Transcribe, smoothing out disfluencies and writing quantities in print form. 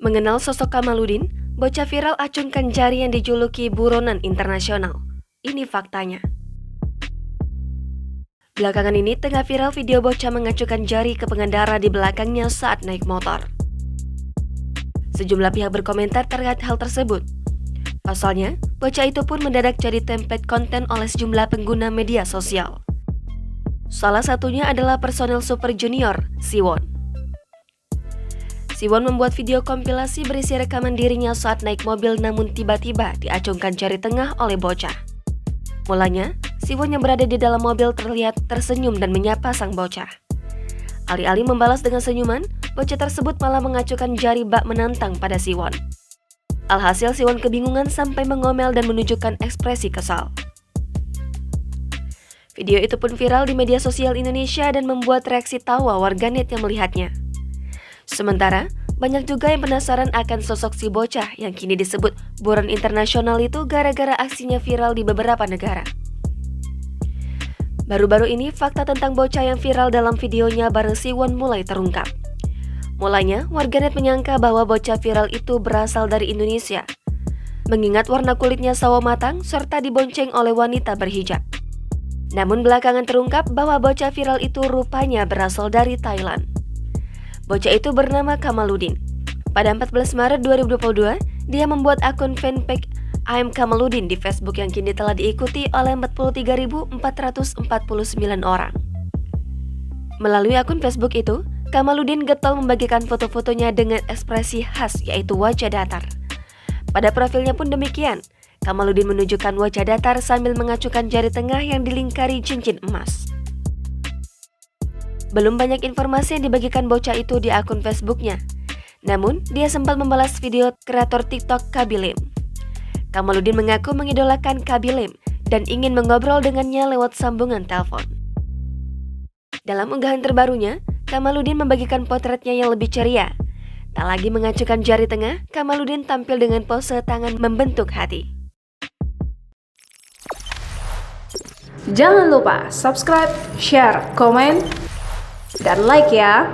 Mengenal sosok Kamaludin, bocah viral acungkan jari yang dijuluki buronan internasional. Ini faktanya. Belakangan ini tengah viral video bocah mengacungkan jari ke pengendara di belakangnya saat naik motor. Sejumlah pihak berkomentar terkait hal tersebut. Pasalnya, bocah itu pun mendadak jadi template konten oleh sejumlah pengguna media sosial. Salah satunya adalah personel Super Junior, Siwon. Siwon membuat video kompilasi berisi rekaman dirinya saat naik mobil namun tiba-tiba diacungkan jari tengah oleh bocah. Mulanya, Siwon yang berada di dalam mobil terlihat tersenyum dan menyapa sang bocah. Alih-alih membalas dengan senyuman, bocah tersebut malah mengacungkan jari bak menantang pada Siwon. Alhasil Siwon kebingungan sampai mengomel dan menunjukkan ekspresi kesal. Video itu pun viral di media sosial Indonesia dan membuat reaksi tawa warganet yang melihatnya. Sementara, banyak juga yang penasaran akan sosok si bocah yang kini disebut buron internasional itu gara-gara aksinya viral di beberapa negara. Baru-baru ini, fakta tentang bocah yang viral dalam videonya bareng Siwon mulai terungkap. Mulanya, warganet menyangka bahwa bocah viral itu berasal dari Indonesia, mengingat warna kulitnya sawo matang serta dibonceng oleh wanita berhijab. Namun belakangan terungkap bahwa bocah viral itu rupanya berasal dari Thailand. Bocah itu bernama Kamaludin. Pada 14 Maret 2022, dia membuat akun fanpage I'm Kamaludin di Facebook yang kini telah diikuti oleh 43.449 orang. Melalui akun Facebook itu, Kamaludin getol membagikan foto-fotonya dengan ekspresi khas yaitu wajah datar. Pada profilnya pun demikian, Kamaludin menunjukkan wajah datar sambil mengacungkan jari tengah yang dilingkari cincin emas. Belum banyak informasi yang dibagikan bocah itu di akun Facebooknya. Namun, dia sempat membalas video kreator TikTok Kabilim. Kamaludin mengaku mengidolakan Kabilim dan ingin mengobrol dengannya lewat sambungan telepon. Dalam unggahan terbarunya, Kamaludin membagikan potretnya yang lebih ceria. Tak lagi mengacungkan jari tengah, Kamaludin tampil dengan pose tangan membentuk hati. Jangan lupa subscribe, share, komen, dan like ya.